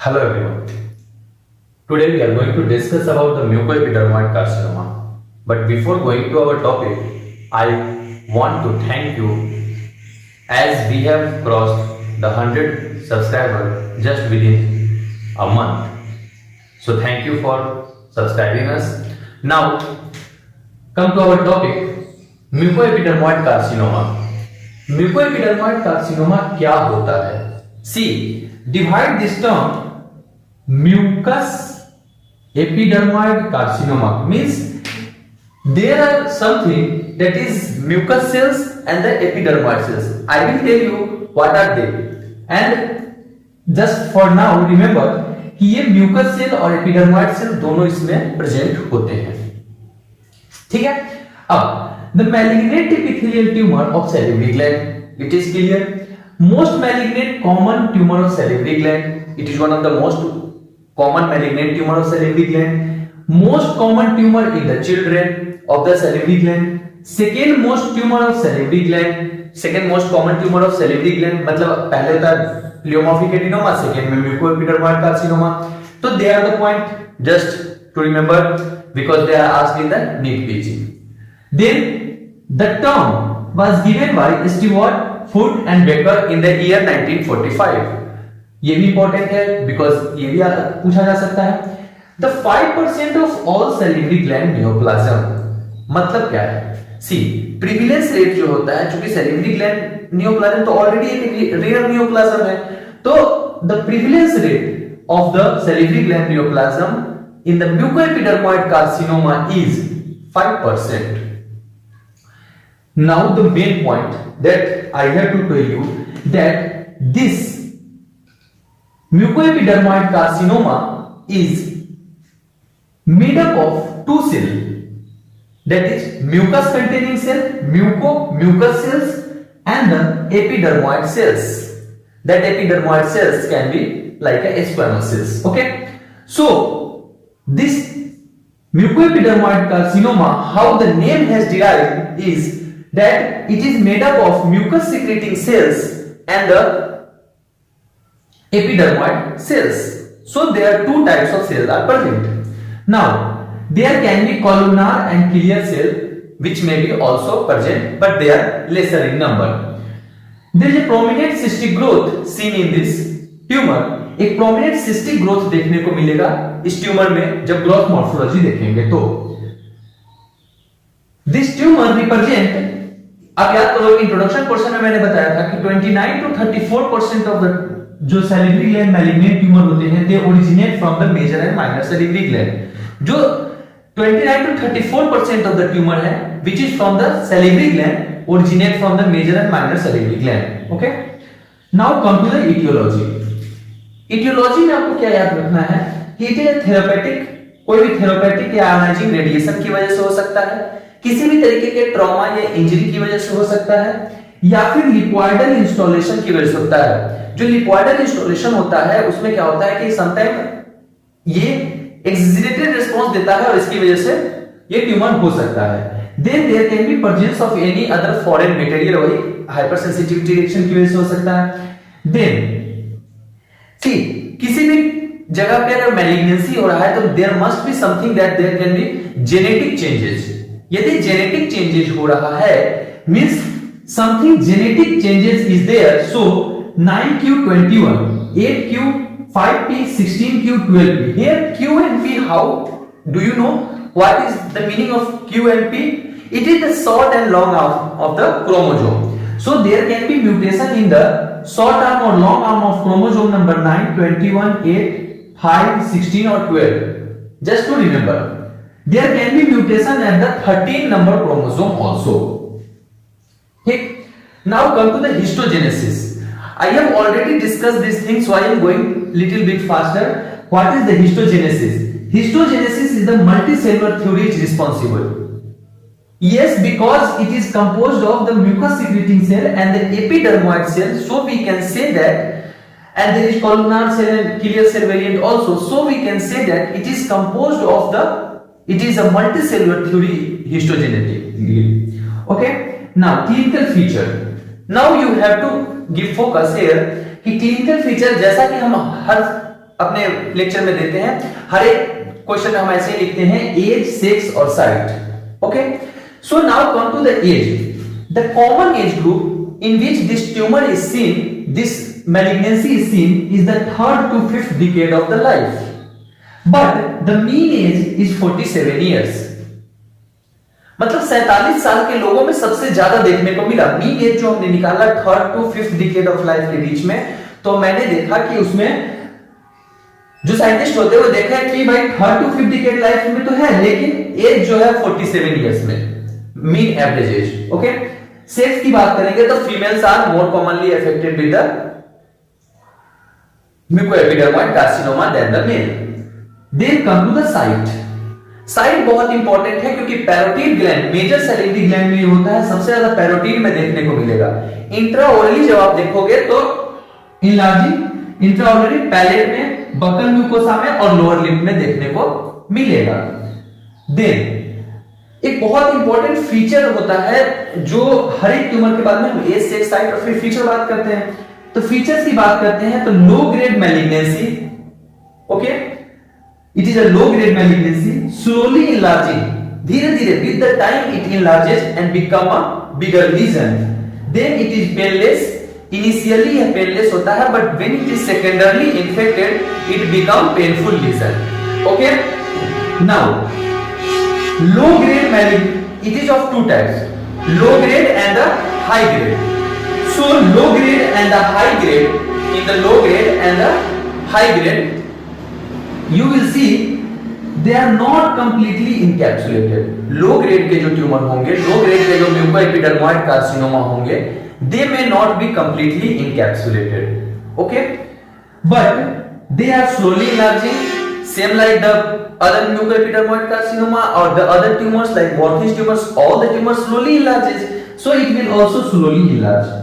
Hello everyone. Today we are going to discuss about the mucoepidermoid carcinoma. But before going to our topic, I want to thank you as we have crossed the 100 subscriber just within a month. So thank you for subscribing us. Now come to our topic, mucoepidermoid carcinoma. Mucoepidermoid carcinoma क्या होता है? See, divide this term mucus epidermoid carcinoma means there are something that is mucus cells and the epidermoid cells. I will tell you what are they, and just for now remember कि ये mucus cell और epidermoid cell दोनों इसमें present होते हैं. ठीक है. अब the malignant epithelial tumor of salivary gland, it is clear. Most malignant common tumor of salivary gland, it is one of the most common malignant tumor of salivary gland. Most common tumor in the children of the salivary gland. Second most tumor of salivary gland. Second most common tumor of salivary gland मतलब पहले था pleomorphic adenoma, second में mucoepidermoid carcinoma. So they are the point just to remember because they are asked in the NEET PG. Then the term was given by Stewart, Foot and Becker in the year 1945. ये भी important है because ये भी पूछा जा सकता है. The 5% of all salivary gland neoplasm मतलब क्या है? सी प्रिविलेंस रेट जो होता है, चूंकि सैलिवरी ग्लैंड नियोप्लाज्म तो ऑलरेडी एक रेयर नियोप्लाज्म है, तो the prevalence rate of the salivary gland neoplasm in the mucoepidermoid carcinoma is 5%. Now the main point that I have to tell you that this mucoepidermoid carcinoma is made up of two cells, that is mucus containing cell, mucus cells, and the epidermoid cells. That epidermoid cells can be like a squamous cells. Okay, so this mucoepidermoid carcinoma, how the name has derived is that it is made up of mucus secreting cells and the epidermoid cells. So there are two types of cells are present. Now there can be columnar and ciliar cell which may be also present, but they are lesser in number. There is a prominent cystic growth seen in this tumor. एक prominent cystic growth देखने को मिलेगा इस tumour में जब growth morphology देखेंगे तो. This tumor represent, अब याद करो इंट्रोडक्शन पोर्शन में मैंने बताया था कि 29 to 34% ऑफ द जो सैलिवरी ग्लैंड मैलिग्नेंट ट्यूमर होते हैं they originate from the major and minor salivary gland. जो 29 to 34% ऑफ द ट्यूमर है which is from the salivary gland originate from the major and minor salivary gland. Okay, now come to the aetiology. Aetiology में आपको क्या याद रखना है कि it is therapeutic, कोई भी थेरापेटिक या आयोनाइजिंग रेडिएशन की वजह से हो सकता है, किसी भी तरीके के ट्रॉमा या इंजरी की वजह से हो सकता है, या फिर लिपोइडल इंस्टॉलेशन की वजह से होता है. जो लिपोइडल इंस्टॉलेशन होता है उसमें क्या होता है कि समटाइम ये एक्सिलरेटेड रिस्पांस देता है और इसकी वजह से ये ट्यूमर हो सकता है. Then there can be presence of any other foreign material, वही हाइपर सेंसिटिविटी रिएक्शन की वजह से हो सकता है. देन सी किसी भी जगह पे अगर मैलिग्नेंसी हो रहा है तो there must be something that there can be genetic changes. यदि जेनेटिक चेंजेस हो रहा है means something genetic changes is there. So 9q21, 8q, 5p, 16q, 12p. Here q and p, how do you know what is the meaning of q and p? It is the short and long arm of the chromosome. So there can be mutation in the short arm or long arm of chromosome number 9, 21, 8, 5, 16 or 12. Just to remember, there can be mutation at the 13 number chromosome also. Okay. Now come to the histogenesis. I have already discussed these things, so I am going little bit faster. What is the histogenesis? Histogenesis is the multicellular theory is responsible. Yes, because it is composed of the mucus secreting cell and the epidermoid cell, so we can say that, and there is columnar cell and ciliar cell variant also, so we can say that it is composed of the, it is a multicellular theory histogenetic. Okay, now clinical feature. Now you have to give focus here कि clinical feature जैसा कि हम हर अपने lecture में देते हैं, हर एक question हम ऐसे लिखते हैं एज, सेक्स और site. Okay, so now come to the age. The common age group in which this tumour is seen, this malignancy is seen, is the 3rd to 5th decade of the life, but the mean age is 47 years। मतलब 47 साल के लोगों में सबसे ज्यादा देखने को मिला। मीन एज जो हमने निकाला 3rd to 5th decade of life के बीच में, तो मैंने देखा कि उसमें जो साइंटिस्ट होते हैं वो देखा है कि भाई 3rd to 5th decade life में तो है, लेकिन एज जो है 47 इयर्स में, mean average age. Okay, sex की बात करेंगे तो females are more commonly affected with the mucoepidermoid carcinoma than the male. Then come to the site. Site बहुत इंपॉर्टेंट है क्योंकि parotid gland, major salivary gland में होता है, सबसे ज्यादा पैरोटिड में देखने को मिलेगा। इंट्राओरली जब आप देखोगे तो इनलार्जिंग इंट्राओरली पैलेट में, बकल म्यूकोसा में और लोअर लिप में देखने को मिलेगा। देन एक बहुत इंपॉर्टेंट फीचर होता है जो हर एक ट्यूमर के बाद में हम एज, सेक्स, साइट और फिर फीचर बात करते हैं। तो फीचर्स की बात करते हैं तो low grade malignancy, okay, it is a low grade malignancy, slowly enlarging, धीरे धीरे with the time it enlarges and become a bigger lesion. Then it is painless, initially यह पेनलेस होता है, but when it is secondarily infected it become painful lesion. Okay, now low grade malignancy, it is of two types, low grade and the high grade. So low grade and the high grade, in the low grade and the high grade, you will see they are not completely encapsulated. Low grade के जो tumour होंगे, low grade के जो म्यूकोएपिडर्मोइड carcinoma होंगे, they may not be completely encapsulated. Okay, but they are slowly enlarging, same like the other mucoepidermoid carcinoma or the other tumors like Warthin's tumors. All the tumors slowly enlarges, so it will also slowly enlarge.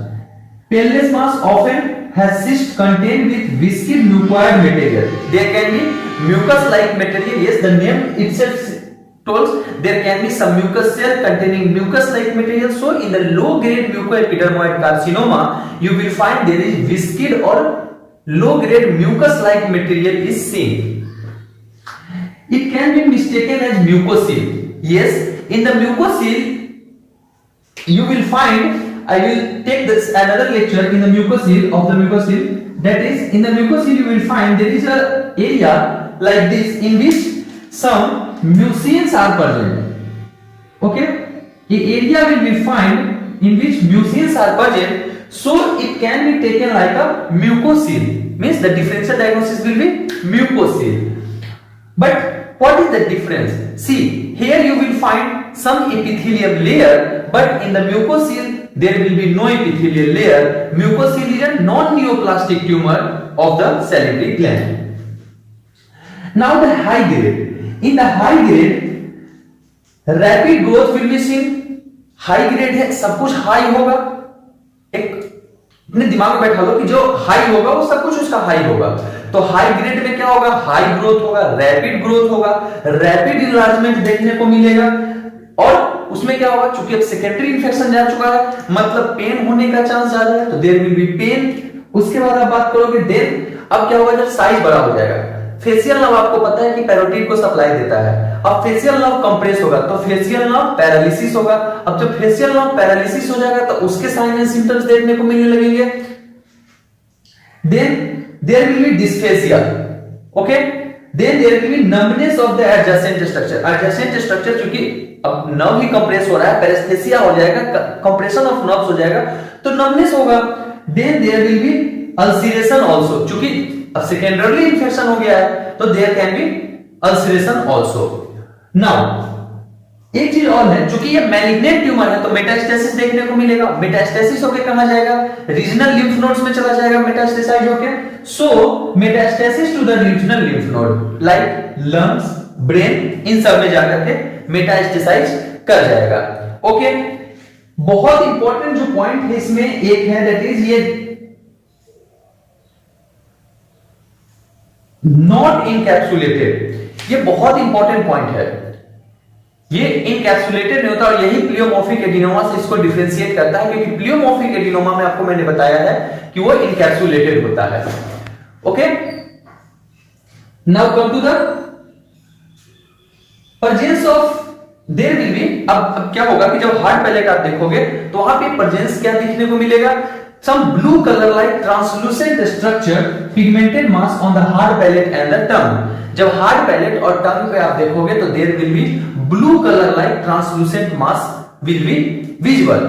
Painless mass often has cyst contained with viscid mucoid material. There can be mucus-like material. Yes, the name itself tells there can be some mucus cell containing mucus-like material. So, in the low-grade mucoepidermoid carcinoma, you will find there is viscid or low-grade mucus-like material is seen. It can be mistaken as mucocele. Yes, in the mucocele, you will find. I will take this another lecture in the mucocele of the mucocele. That is, in the mucocele you will find there is a area like this in which some mucins are present. Okay, a area will be found in which mucins are present, so it can be taken like a mucocele. Means the differential diagnosis will be mucocele. But what is the difference? See, here you will find some epithelium layer, but in the mucocele there will be no epithelial layer. Mucocele is a non-neoplastic tumor of the salivary gland. Now the high grade. In the high grade, rapid growth will be seen. High grade है, सब कुछ high होगा। एक अपने दिमाग में बैठा लो कि जो हाई होगा वो सब कुछ उसका हाई होगा। तो हाई ग्रेड में क्या होगा? हाई ग्रोथ होगा, रैपिड ग्रोथ होगा, रैपिड इनलार्जमेंट देखने को मिलेगा। और उसमें क्या होगा? चूंकि अब सेकेंडरी इंफेक्शन जा चुका है, मतलब पेन होने का चांस ज्यादा है, तो देयर विल बी पेन। उसके बाद आप बात करोगे देन अब क्या होगा? जब साइज बड़ा हो जाएगा, फेशियल नर्व आपको पता है कि पैरोटिड को सप्लाई देता है। अब फेशियल नर्व कंप्रेस होगा तो फेशियल नर्व पैरालिसिस होगा। अब जब फेशियल नर्व पैरालिसिस हो जाएगा तो उसके साइन एंड सिम्टम्स देखने को मिलने लगेंगे। Then there will be dysphasia, okay. Then there will be numbness of the adjacent structure. Adjacent structure क्योंकि अब नर्व ही कंप्रेस हो रहा है, पैरेस्थेसिया हो जाएगा, कंप्रेशन ऑफ नर्व्स हो जाएगा, तो नम्बनेस होगा। Then there will be ulceration also, क्योंकि अब सेकेंडरी इंफेक्शन हो गया है तो there can be ulceration also. Now एक चीज और है, क्योंकि ये मैलिग्नेंट ट्यूमर है तो मेटास्टेसिस देखने को मिलेगा। मेटास्टेसिस होके कहां जाएगा? रीजनल लिम्फ नोड्स में चला जाएगा मेटास्टेसाइज होके। So metastasis to the regional lymph node like lungs, brain, इन सब में जाकर के मेटास्टेसाइज कर जाएगा। ओके, बहुत इंपॉर्टेंट जो पॉइंट है इसमें एक है, दैट इज ये नॉट इनकैप्सुलेटेड। ये बहुत इंपॉर्टेंट पॉइंट है, ये इनकैप्सुलेटेड नहीं होता और यही प्लियोमॉर्फिक एडिनोमा से इसको डिफरेंशिएट करता है, क्योंकि प्लियोमॉर्फिक एडिनोमा में आपको मैंने बताया है कि वो इनकैप्सुलेटेड होता है। Okay, now come to the presence of there will be, अब क्या होगा कि जब हार्ड पैलेट आप देखोगे तो वहां पे प्रेजेंस क्या देखने को मिलेगा, some blue color like translucent structure pigmented mass on the hard palate and the tongue. जब हार्ड पैलेट और टंग पे आप देखोगे तो there will be blue colour like translucent mass will be visible.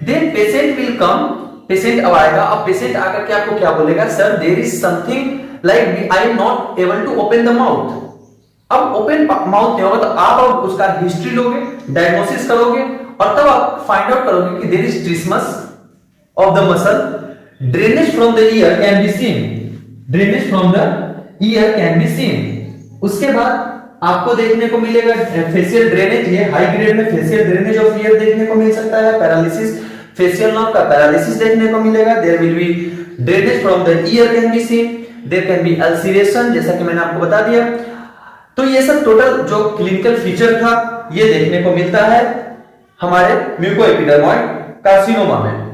Then patient will come, patient अब आएगा. अब patient आकर के आपको क्या बोलेगा, sir there is something like I am not able to open the mouth. अब ओपन माउथ नहीं होगा तो आप अब उसका हिस्ट्री लोगे, डायग्नोसिस करोगे और तब आप फाइंड आउट करोगे कि there is trismus of the muscle. Drainage from the ear can be seen. Drainage from the ear can be seen. उसके बाद आपको देखने को मिलेगा फेशियल ड्रेनेज. ये हाई ग्रेड में फेशियल ड्रेनेज ऑफ ईयर देखने को मिल सकता है. पैरालिसिस, फेशियल नर्व का पैरालिसिस देखने को मिलेगा. There will be drainage from the ear can be seen. There can be ulceration, जैसा कि मैंने आपको बता दिया. तो ये सब टोटल जो क्लिनिकल फीचर था ये देखने को मिलता है हमारे म्यूकोएपिडर्मॉइड कार्सिनोमा में.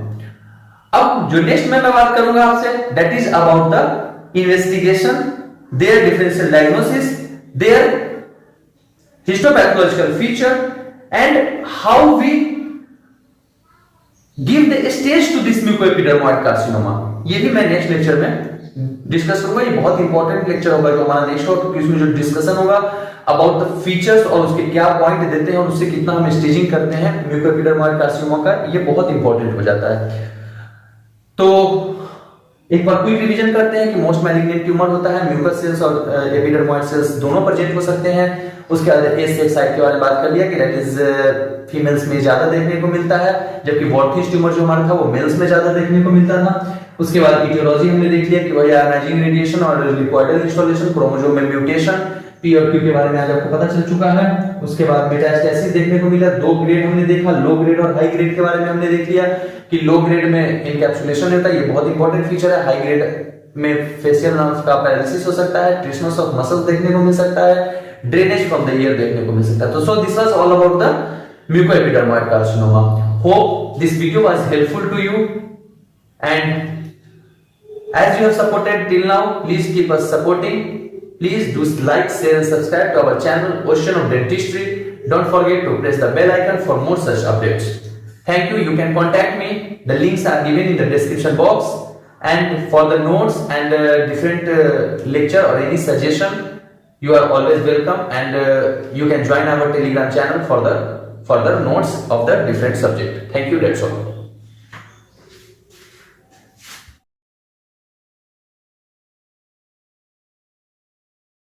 अब जो नेक्स्ट में मैं बात करूंगा आपसे, that is about the investigation, their differential diagnosis, their histopathological feature and how we give the stage to this mucoepidermoid carcinoma. ये भी मैं नेक्स्ट लेक्चर में डिस्कस करूंगा. ये बहुत इंपॉर्टेंट लेक्चर होगा जो हमारा नेक्स्ट होगा, क्योंकि इसमें जो डिस्कशन होगा अबाउट द फीचर्स और उसके क्या पॉइंट देते हैं और उससे कितना हम स्टेजिंग करते हैं म्यूकोएपिडर्मॉइड कार्सिनोमा का, ये बहुत इंपॉर्टेंट हो जाता है. तो एक बार क्विक रिवीजन करते हैं कि मोस्ट मैलिग्नेंट ट्यूमर होता है म्यूकस सेल्स और एपिडर्मॉइड सेल्स दोनों प्रेजेंट हो सकते हैं. उसके बाद एस सेक्स साइट के बारे में बात कर लिया कि दैट इज फीमेल्स में ज्यादा देखने को मिलता है, जबकि वॉर्थिस ट्यूमर जो हमारा था वो मेल्स में ज्यादा देखने को मिलता था. उसके बाद इटियोलॉजी हमने देख लिया कि भाई आयोनाइजिंग रेडिएशन और लिपोइडल इंस्टॉलेशन, क्रोमोसोम में म्यूटेशन, पी और क्यू के बारे में आज आपको पता चल चुका है. उसके बाद मेटास्टेसिस देखने को मिला. दो ग्रेड हमने देखा, लो ग्रेड और हाई ग्रेड के बारे में हमने देख लिया कि लो ग्रेड में इनकैप्सुलेशन होता है, ये बहुत इंपॉर्टेंट फीचर है. हाई ग्रेड में फेशियल नर्व का पैरालिसिस हो सकता है, ट्रिस्मस ऑफ मसल्स देखने को मिल सकता है, ड्रेनेज फ्रॉम द ईयर देखने को मिल सकता है. तो so this was all about the mucoepidermoid carcinoma. Hope this video was helpful to you and as you have supported till now, please keep us supporting. Please do like, share and subscribe to our channel Ocean of Dentistry. Don't forget to press the bell icon for more such updates. Thank you. You can contact me. The links are given in the description box. And for the notes and different lecture or any suggestion, you are always welcome. And you can join our Telegram channel for the further notes of the different subject. Thank you. That's all.